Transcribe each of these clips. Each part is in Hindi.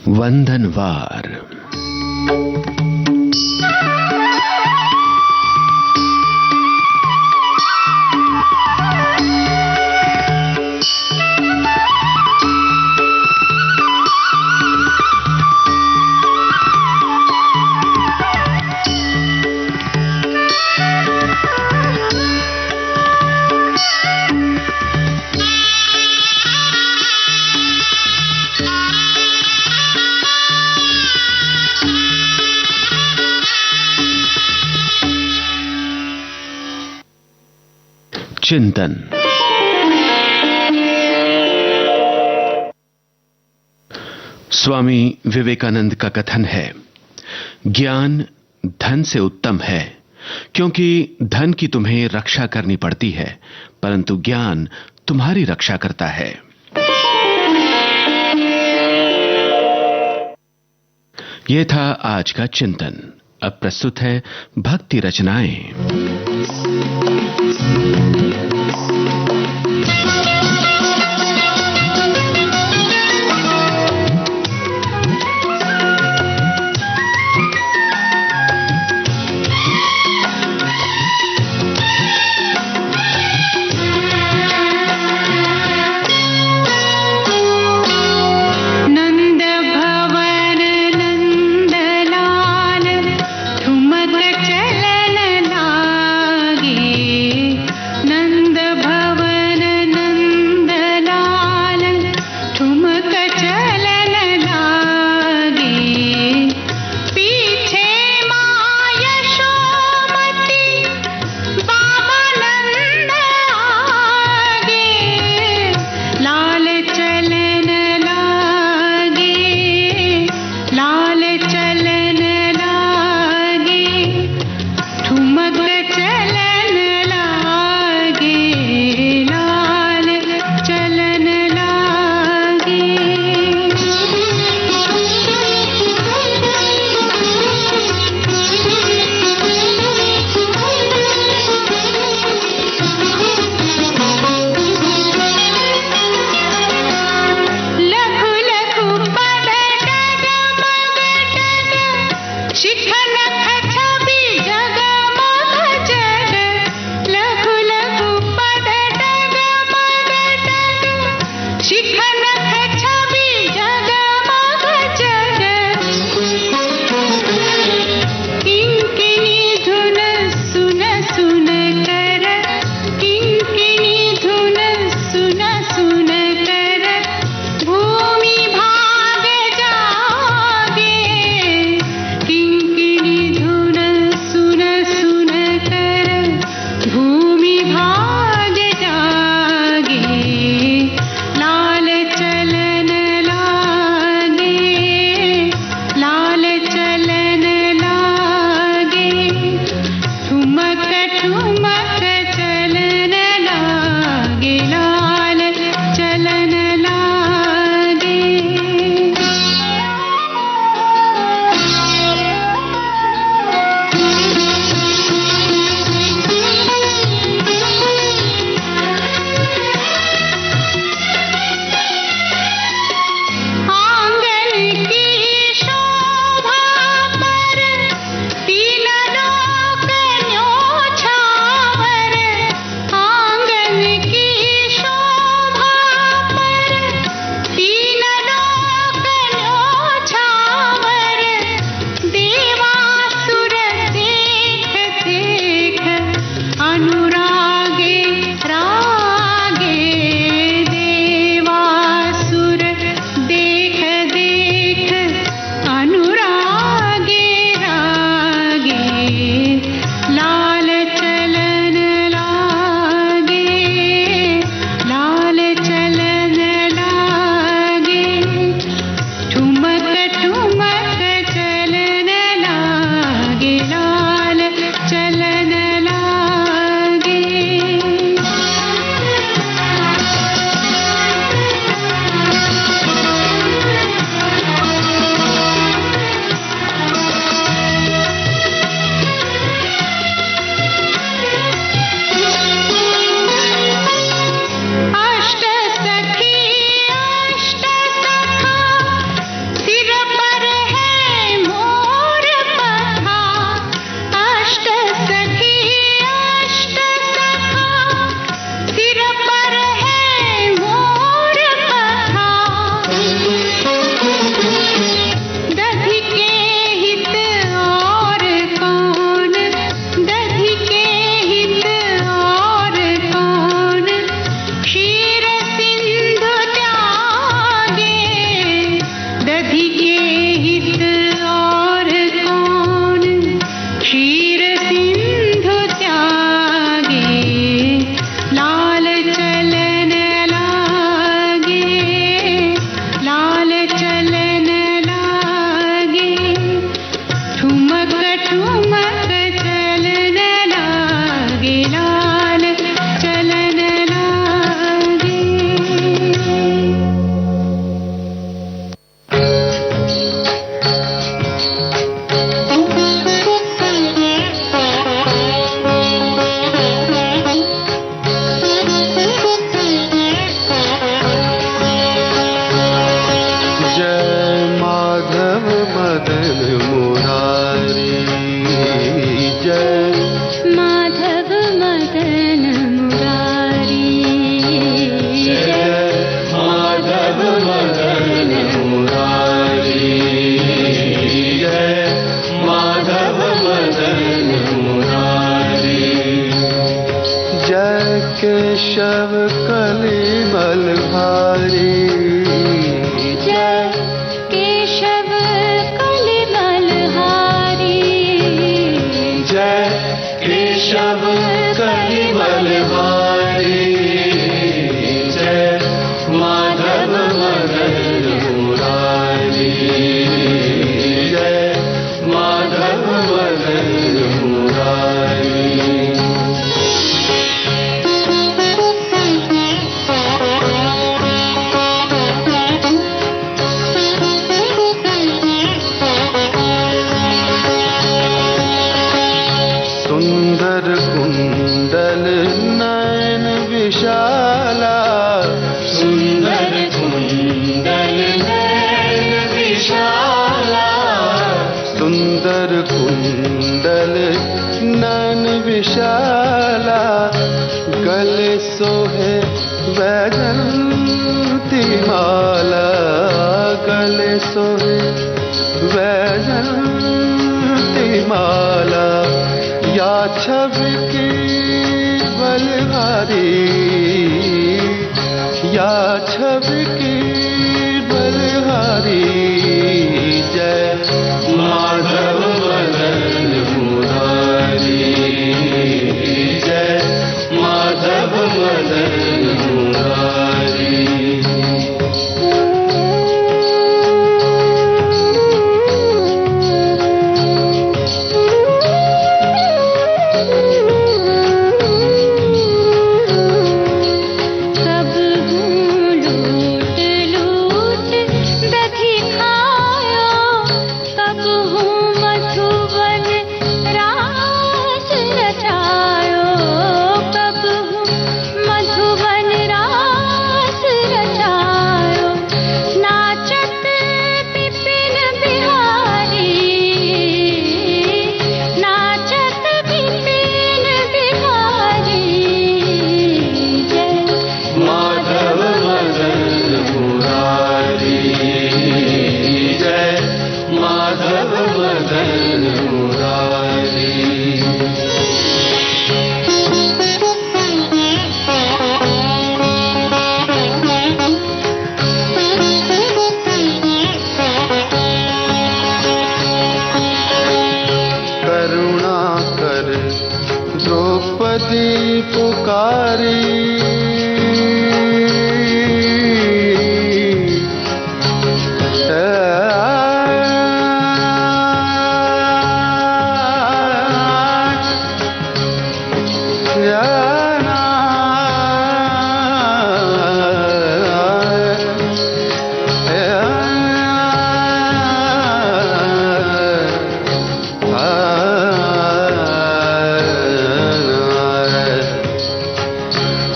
वंदनवार। चिंतन। स्वामी विवेकानंद का कथन है, ज्ञान धन से उत्तम है, क्योंकि धन की तुम्हें रक्षा करनी पड़ती है, परंतु ज्ञान तुम्हारी रक्षा करता है। यह था आज का चिंतन। अब प्रस्तुत है भक्ति रचनाएं। न विशाला गले सोहे वैजंती माला गले सोहे वैजंती माला या छवि की बलहारी या छवि की बलहारी जय माधव मदन मुरारी जय माधव मदन मुरारी। द्रौपदी पुकारी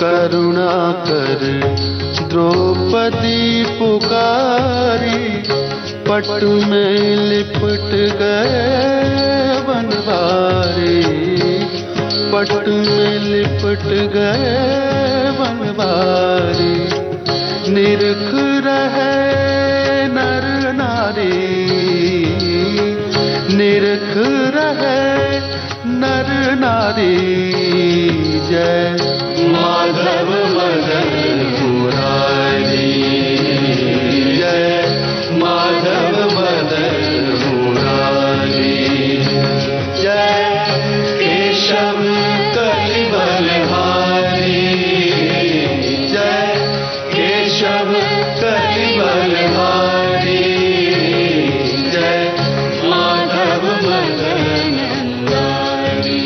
करुणा कर द्रौपदी पुकारी पट में लिपट गए बनवारी पट में लिपट गए बनवारी निरख रहे नर नारी निरख रहे नर नारी जय माधव मदन मुरारी जय माधव मदन मुरारी जय केशव कलिबलहारी जय केशव कलिबलहारी जय माधव मदन मुरारी।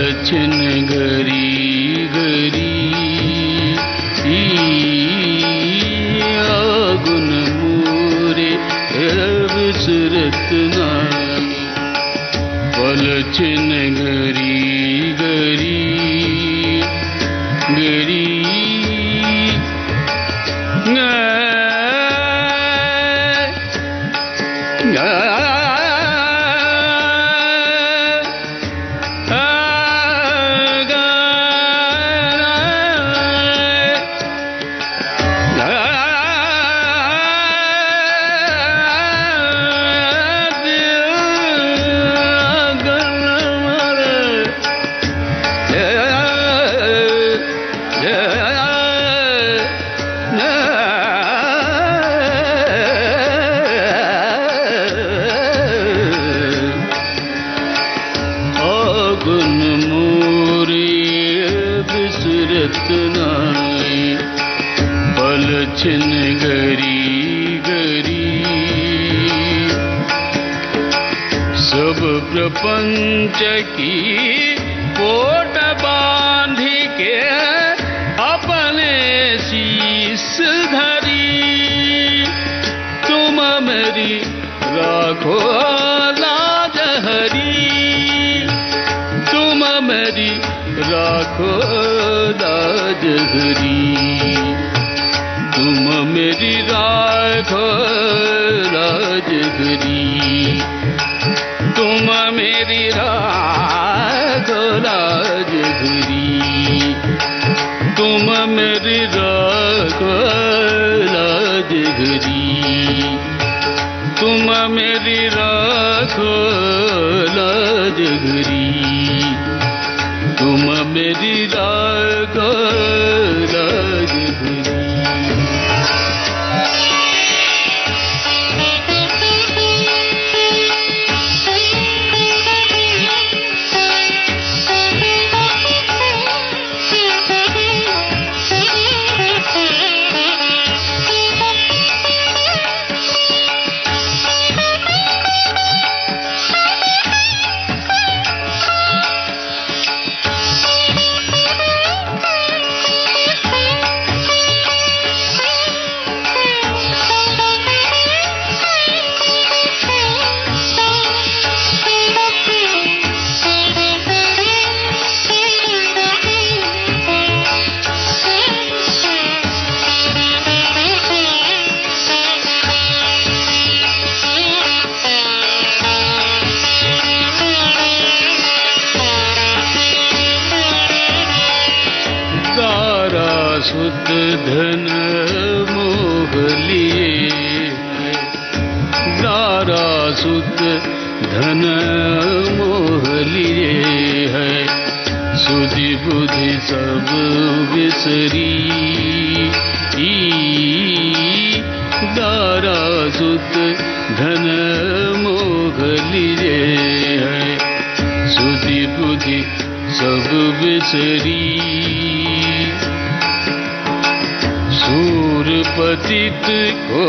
पलछिन घरी घरी आगुन मोरे विसरत नाही पलछिन घरी घरी घरी पलछिन घरी घरी सब प्रपंच की पोट बांधी के अपने शीस धरी तुम मेरी राखो लाज हरी तुम मेरी राखो लाज हरी तुम मेरी राखो लाज हरी तुम मेरी राखो लाज हरी तुम मेरी राखो लाज हरी तुम मेरी राखो लाज हरी तुम मेरी राखो लाज हरी सुत धन मोह लिए दारा सुत धन मोह लिए है सुधि बुद्धि सब विसरी दारा सुत धन मोह लिए है सुधि बुद्धि सब विसरी सूर पतित को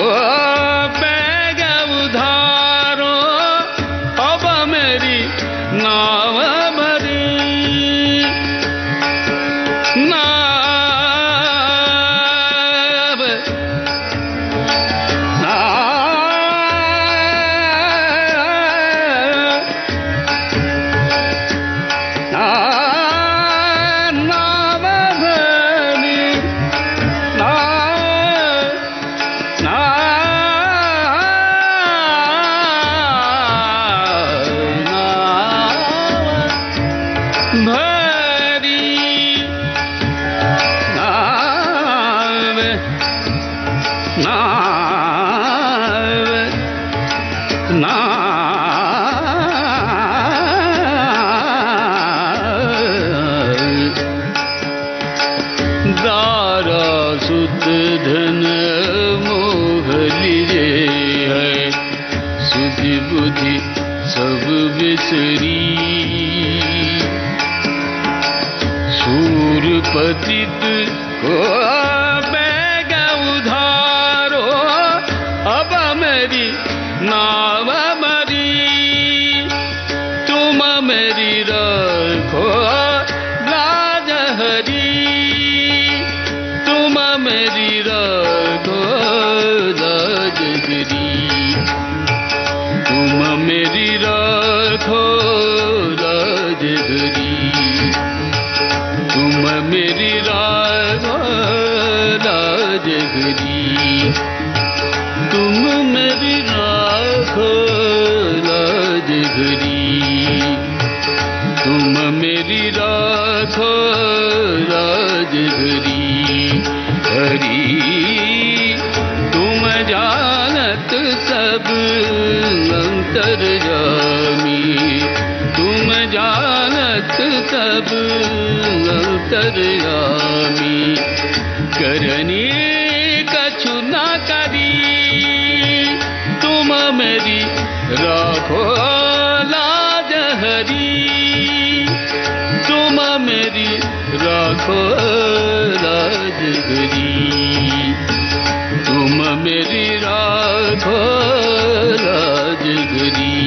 बैग उधारो अब मेरी नाव भरी नाव दारा सुत धन मोह लिए है सुधि बुद्धि सब विसरी सूर पतित को बैग उधारो अब मेरी नाव मरी तुम मेरी रखो राजहरी तुम मेरी राखो राजहरी तुम मेरी राखो राजहरी तुम मेरी राखो राजहरी तुम मेरी राखो राजहरी तुम मेरी राखो राजहरी हरी तुम जानत सब अंतर्यामी तुम जानत सब अंतर्यामी करनी कछु न करी तुम मेरी राखो राजहरी तुम मेरी राखो राजहरी तुम मेरी राखो राजहरी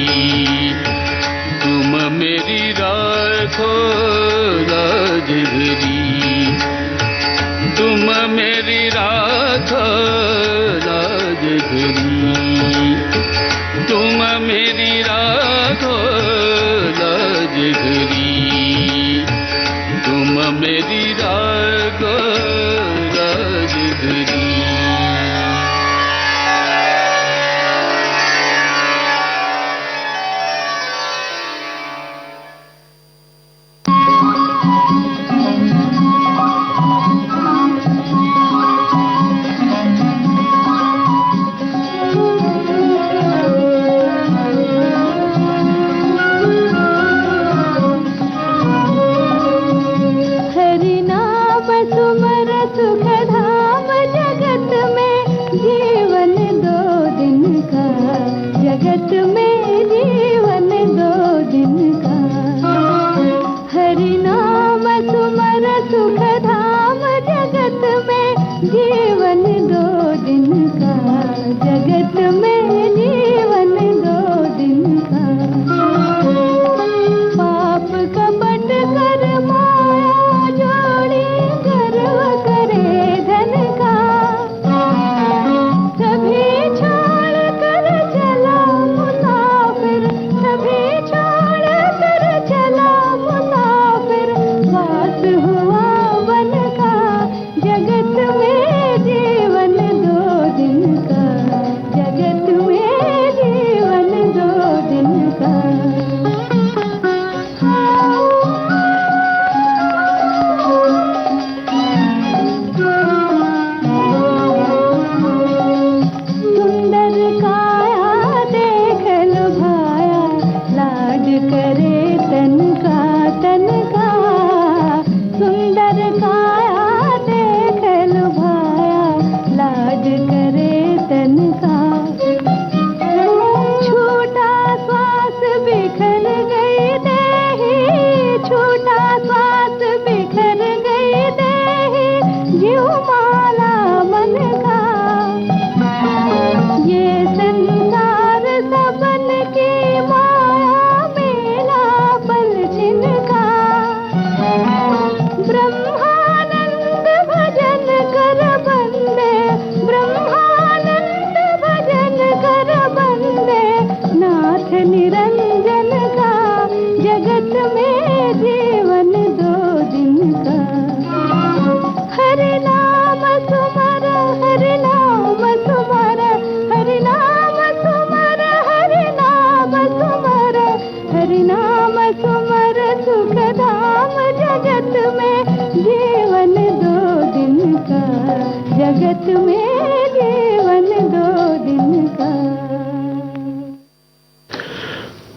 तुम मेरी राखो राजहरी तुम मेरी राखो राजहरी तुम मेरी राखो राजहरी तुम मेरी राखो राजहरी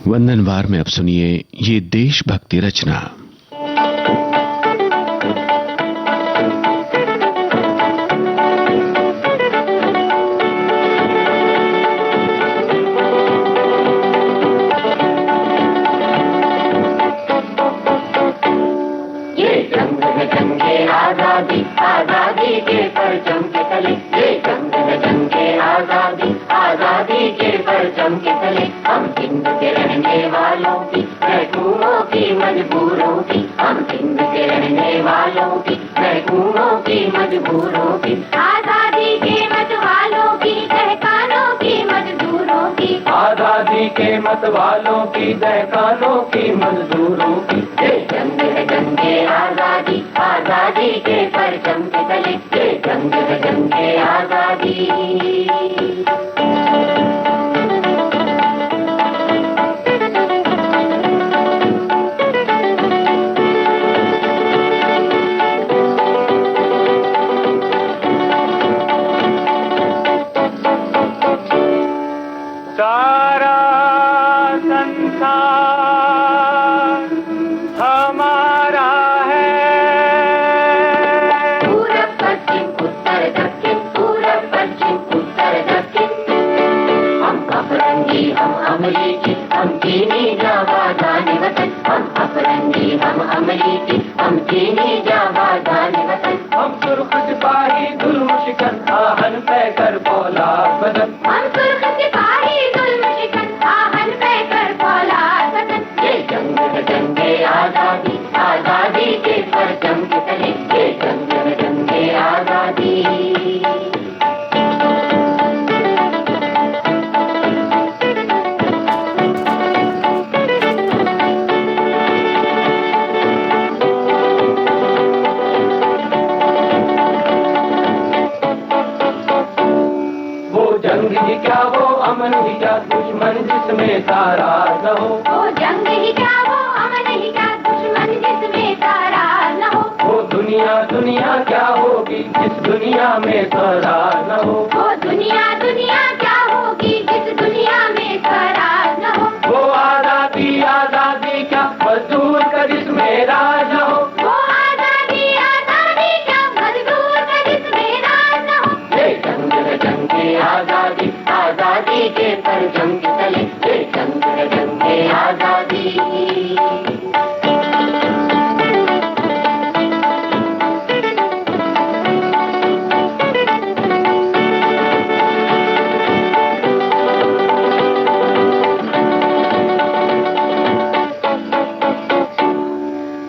वंदनवार में अब सुनिए ये देशभक्ति रचना। ये जंग में जंगे आजादी, आजादी के परचम के तले, ये जंग में जंगे आजादी, आजादी के परचम के तले, हम सिंध के रहने वालों की, महकूमों की, मजबूरों की, हम सिंध के रहने वालों की महकूमों की मजबूरों की, आजादी के मत वालों की, तहखानों की मजदूरों की, आजादी के मत वालों की, तहखानों की मजदूरों की। ये जंग है जंगे आजादी, आजादी के परचम के तले, ये जंग है जंगे आजादी। सारा संसार हमारा है, पूरब पश्चिम उत्तर दक्षिण, पूरब पश्चिम उत्तर दक्षिण, हम अफरंगी हम अमरीकी, हम चीनी जाबाजान वतन, हम अफरंगी हम अमरीकी, हम चीनी जाबाजान वतन, हम सुर्ख सिपाही जुल्म शिकन आहन पे कर फौलाद बदन, हम सुर्ख सिपाही जुल्म शिकन आहन पे कर फौलाद वतन। ये जंग है जंगे आजादी, आजादी के परचम के तले, ये जंग है जंगे आजादी। वो जंग ही क्या वो अमन ही क्या, दुश्मन जिसमें तारा न हो, वो जंग ही क्या वो अमन ही क्या, दुश्मन जिसमें तारा न हो, वो दुनिया दुनिया क्या होगी जिस दुनिया में तारा न हो, वो दुनिया दुनिया क्या होगी जिस दुनिया में स्वराज न हो, वो आजादी आजादी क्या मजदूर का जिसमें राज न हो, वो आजादी आजादी क्या मजदूर का जिसमें राज न हो। ये जंग है जंगे आजादी, आजादी के परचम के तले, ये जंग है जंगे आजादी।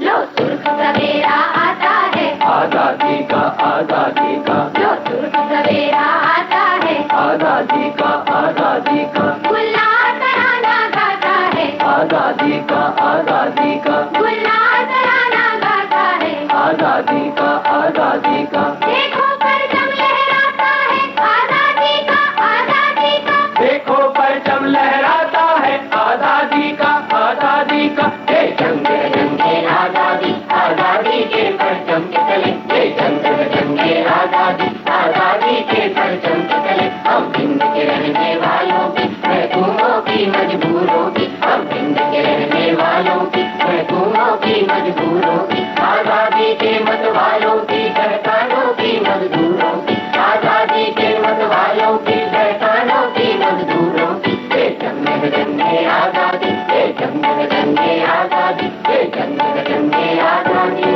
लो सुर्ख सवेरा आता है, आजादी का आजादी का, लो सुर्ख सवेरा आता है, आजादी का आजादी का, गुल्ला तराना गाता है, आजादी का आजादी का, गुल्ला तराना गाता है, आजादी का आजादी का, देखो परचम लहराता है, आजादी का आजादी का, देखो परचम लहराता है आजादी का आजादी का। ये जंग है जंगे आजादी, आजादी के परचम के तले, ये जंग है जंगे आजादी, आजादी के परचम के तले, हम हिंद के रहने वालों की, महकूमों की मजबूरों की, हम हिंद के रहने वालों की, महकूमों की मजबूरों की, आजादी के मत वालों की, तहखानों की मजदूरों की, आजादी के मत वालों की, तहखानों की मजदूरों की। ये जंग है जंगे आजादी, ये जंग है जंगे आजादी, ये जंग है जंगे आजादी।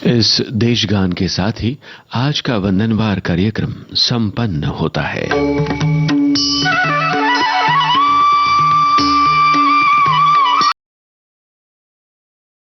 इस देशगान के साथ ही आज का वंदनवार कार्यक्रम संपन्न होता है।